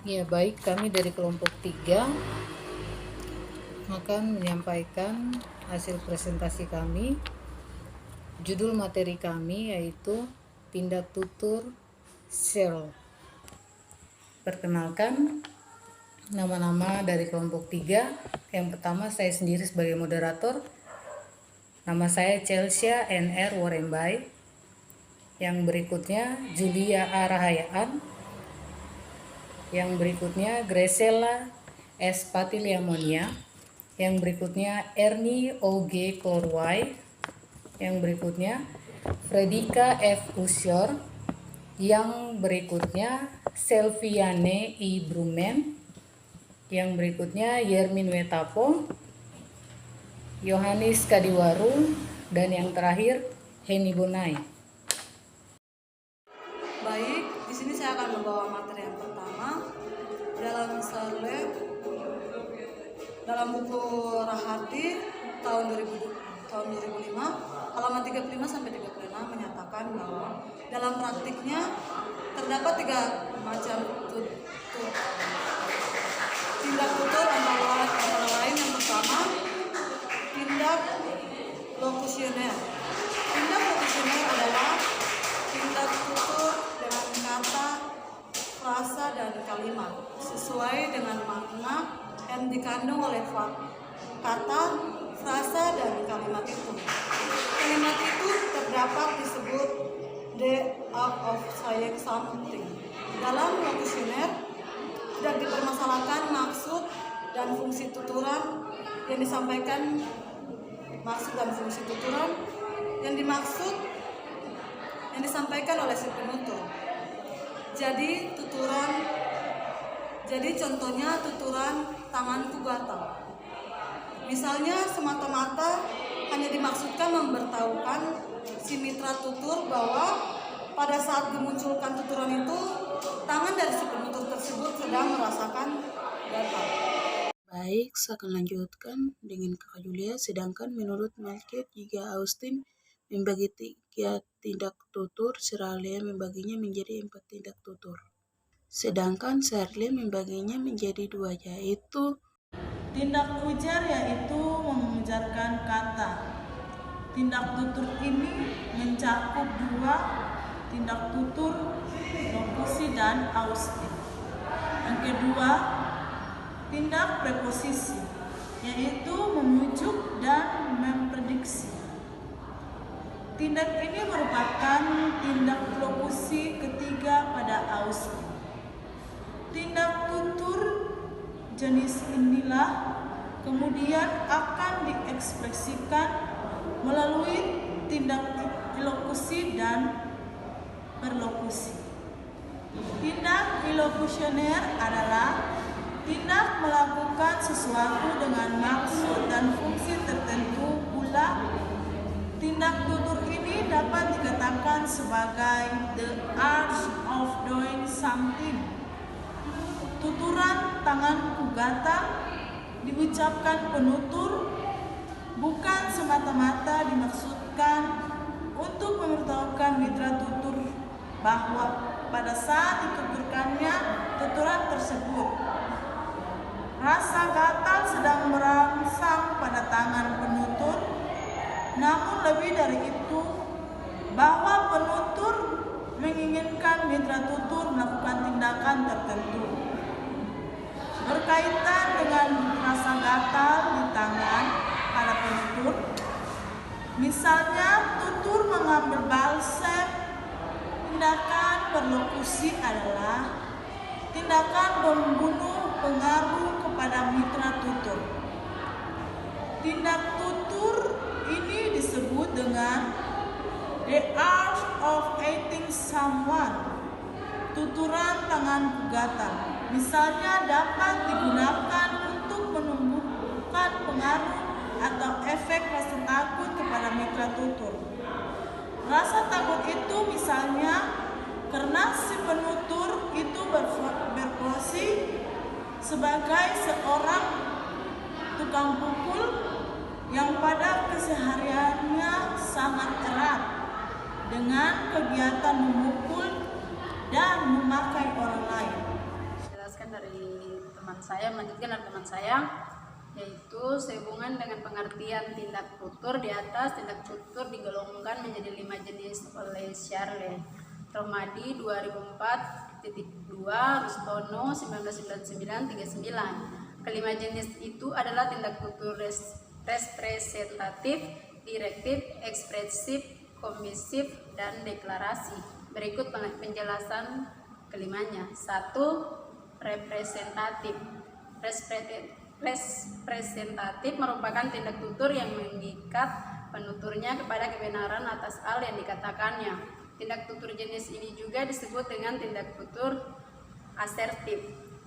Ya, baik, kami dari kelompok 3 akan menyampaikan hasil presentasi kami. Judul materi kami yaitu tindak tutur sel. Perkenalkan, nama-nama dari kelompok 3. Yang pertama, saya sendiri sebagai moderator. Nama saya Chelsea NR Warembai. Yang berikutnya Julia A. Rahayaan. Yang berikutnya Graciela S. Patiliamonia. Yang berikutnya Ernie O.G. Korwai. Yang berikutnya Fredika F. Usyor. Yang berikutnya Selviane I. Brumen. Yang berikutnya Yermin Wetapo, Yohanis Kadiwaru, dan yang terakhir Heni Bonai. Baik, di sini saya akan membawa materi yang pertama dalam Sarle dalam buku Rahati tahun 2005 halaman 35 sampai 36 menyatakan bahwa dalam praktiknya terdapat 3 macam tindak tutur antara lain yang pertama tindak lokusioner. Tindak lokusioner adalah tindak tutur dengan kata, frasa, dan kalimat sesuai dengan makna yang dikandung oleh kata, frasa, dan kalimat itu. Kalimat itu terdapat disebut the art of saying something. Dalam lokusioner tidak dipermasalahkan maksud dan fungsi tuturan yang disampaikan. Maksud dan fungsi tuturan yang disampaikan oleh si penutur. Jadi contohnya tuturan tanganku gatal. Misalnya semata-mata hanya dimaksudkan memberitahukan si mitra tutur bahwa pada saat dimunculkan tuturan itu tangan dari si penutur tersebut sedang merasakan gatal. Baik, saya akan lanjutkan dengan Kakak Julia. Sedangkan menurut Malkiel, jika Austin membagi 3 tindak tutur, Seralia membaginya menjadi 4 tindak tutur. Sedangkan Shirley membaginya menjadi 2, yaitu tindak ujar, yaitu mengujarkan kata. Tindak tutur ini mencakup 2 tindak tutur, lokusi dan Austin. Yang kedua, tindak preposisi, yaitu memujuk dan memprediksi. Tindak ini merupakan tindak lokusi ketiga pada Austin. Tindak tutur jenis inilah kemudian akan diekspresikan melalui tindak ilokusi dan perlokusi. Tindak ilokusioner adalah tindak melakukan sesuatu dengan maksud dan fungsi tertentu pula. Tindak tutur ini dapat dikatakan sebagai the art of doing something. Tuturan tanganku gatal diucapkan penutur bukan semata-mata dimaksudkan untuk memberitahukan mitra tutur bahwa pada saat dituturkannya tuturan tersebut rasa gatal sedang merangsang pada tangan penutur, namun lebih dari itu bahwa penutur menginginkan mitra tutur melakukan tindakan tertentu berkaitan dengan rasa gatal di tangan pada penutur. Misalnya tutur mengambil balsem. Tindakan berlokusi adalah tindakan membunuh pengaruh kepada mitra tutur. Tindak tutur ini disebut dengan the art of eating someone. Tuturan tangan gatal misalnya dapat digunakan untuk menumbuhkan pengaruh atau efek rasa takut kepada mitra tutur. Rasa takut itu misalnya karena si penutur itu berprofesi sebagai seorang tukang pukul yang pada kesehariannya sangat erat dengan kegiatan memukul dan memakai orang lain. Jelaskan saya melanjutkan dari teman saya, yaitu sehubungan dengan pengertian tindak tutur di atas. Tindak tutur digolongkan menjadi 5 jenis oleh Charles Romadi 2004.2, Rustono 1999-39. Kelima jenis itu adalah tindak tutur representatif, direktif, ekspresif, komisif, dan deklarasi. Berikut penjelasan kelimanya. 1. Representatif. Representatif merupakan tindak tutur yang mengikat penuturnya kepada kebenaran atas hal yang dikatakannya. Tindak tutur jenis ini juga disebut dengan tindak tutur asertif.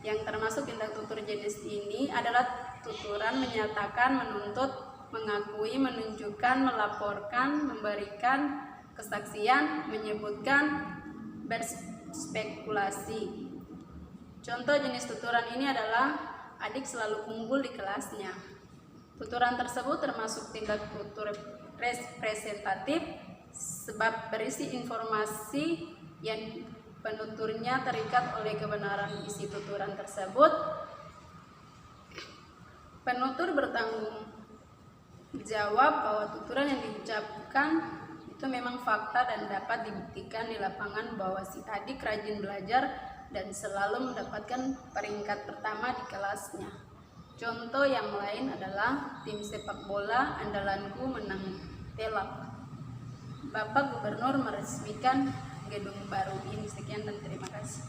Yang termasuk tindak tutur jenis ini adalah tuturan menyatakan, menuntut, mengakui, menunjukkan, melaporkan, memberikan kesaksian, menyebutkan, berspekulasi. Contoh jenis tuturan ini adalah adik selalu unggul di kelasnya. Tuturan tersebut termasuk tindak tutur representatif sebab berisi informasi yang penuturnya terikat oleh kebenaran isi tuturan tersebut. Penutur bertanggung jawab bahwa tuturan yang diucapkan itu memang fakta dan dapat dibuktikan di lapangan bahwa si adik rajin belajar dan selalu mendapatkan peringkat pertama di kelasnya. Contoh yang lain adalah tim sepak bola andalanku menang telak. Bapak Gubernur meresmikan gedung baru ini. Sekian dan terima kasih.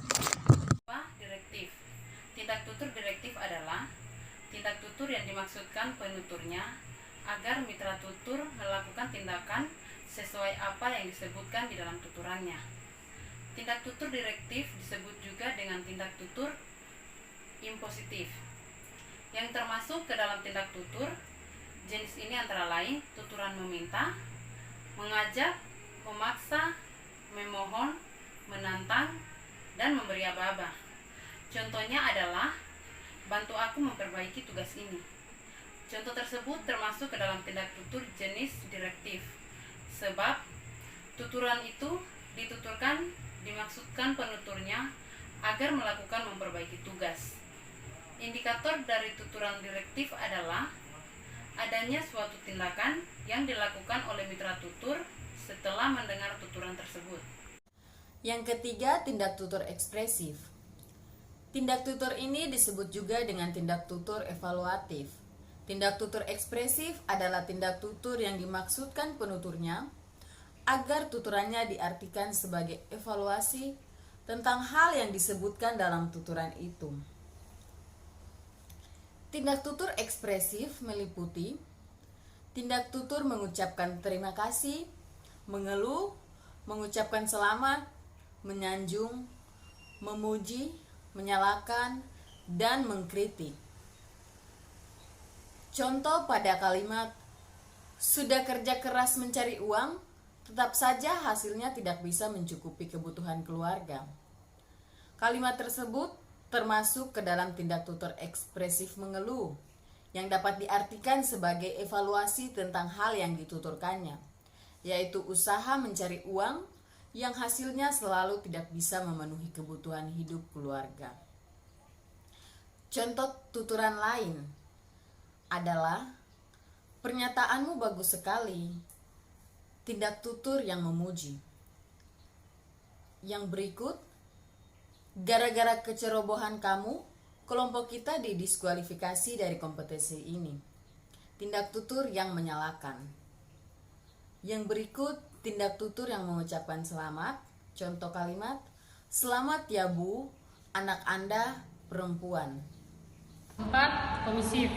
Direktif. Tindak tutur direktif adalah tindak tutur yang dimaksudkan penuturnya agar mitra tutur melakukan tindakan sesuai apa yang disebutkan di dalam tuturannya. Tindak tutur direktif disebut juga dengan tindak tutur impositif. Yang termasuk ke dalam tindak tutur jenis ini antara lain tuturan meminta, mengajak, memaksa, memohon, menantang, dan memberi aba-aba. Contohnya adalah bantu aku memperbaiki tugas ini. Contoh tersebut termasuk ke dalam tindak tutur jenis direktif, sebab tuturan itu dituturkan dimaksudkan penuturnya agar melakukan memperbaiki tugas. Indikator dari tuturan direktif adalah adanya suatu tindakan yang dilakukan oleh mitra tutur setelah mendengar tuturan tersebut. Yang ketiga, tindak tutur ekspresif. Tindak tutur ini disebut juga dengan tindak tutur evaluatif. Tindak tutur ekspresif adalah tindak tutur yang dimaksudkan penuturnya agar tuturannya diartikan sebagai evaluasi tentang hal yang disebutkan dalam tuturan itu. Tindak tutur ekspresif meliputi tindak tutur mengucapkan terima kasih, mengeluh, mengucapkan selamat, menyanjung, memuji, menyalahkan, dan mengkritik. Contoh pada kalimat, sudah kerja keras mencari uang, tetap saja hasilnya tidak bisa mencukupi kebutuhan keluarga. Kalimat tersebut termasuk ke dalam tindak tutur ekspresif mengeluh, yang dapat diartikan sebagai evaluasi tentang hal yang dituturkannya, yaitu usaha mencari uang yang hasilnya selalu tidak bisa memenuhi kebutuhan hidup keluarga. Contoh tuturan lain adalah pernyataanmu bagus sekali, tindak tutur yang memuji. Yang berikut, gara-gara kecerobohan kamu, kelompok kita didiskualifikasi dari kompetisi ini. Tindak tutur yang menyalahkan. Yang berikut, tindak tutur yang mengucapkan selamat. Contoh kalimat, selamat ya Bu, anak Anda perempuan. 4. Komisif.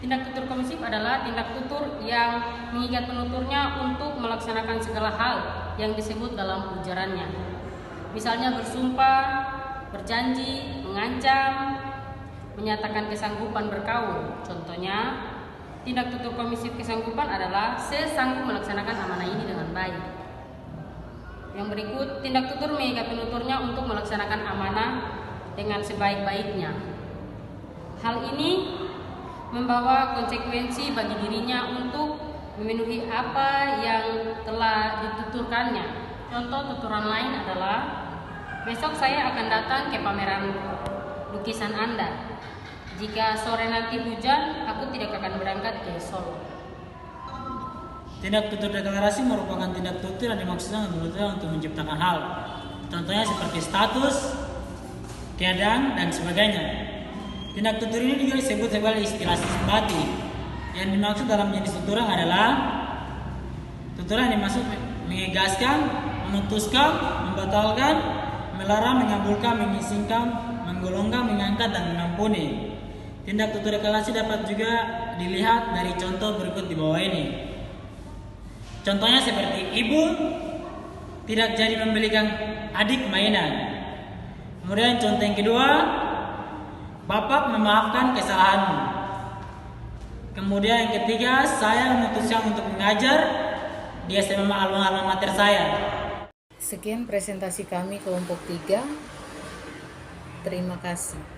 Tindak tutur komisif adalah tindak tutur yang mengikat penuturnya untuk melaksanakan segala hal yang disebut dalam ujarannya. Misalnya bersumpah, berjanji, mengancam, menyatakan kesanggupan berkaul. Contohnya, tindak tutur komisif kesanggupan adalah saya sanggup melaksanakan amanah ini dengan baik. Yang berikut, tindak tutur mengikat penuturnya untuk melaksanakan amanah dengan sebaik-baiknya. Hal ini membawa konsekuensi bagi dirinya untuk memenuhi apa yang telah dituturkannya. Contoh tuturan lain adalah besok saya akan datang ke pameran lukisan Anda. Jika sore nanti hujan, aku tidak akan berangkat ke Solo. Tindak tutur deklarasi merupakan tindak tutur yang dimaksudkan untuk menciptakan hal. Contohnya seperti status, keadaan, dan sebagainya. Tindak tutur ini juga disebut sebagai istilah isbati. Yang dimaksud dalam jenis tuturan adalah tuturan yang dimaksud mengegaskan, memutuskan, membatalkan, melarang, mengabulkan, mengizinkan, menggolongkan, mengangkat, dan mengampuni. Tindak tutur deklarasi dapat juga dilihat dari contoh berikut di bawah ini. Contohnya seperti ibu tidak jadi membelikan adik mainan. Kemudian contoh yang kedua, bapak memaafkan kesalahanmu. Kemudian yang ketiga, saya memutuskan untuk mengajar di SMA alma mater saya. Sekian presentasi kami kelompok 3. Terima kasih.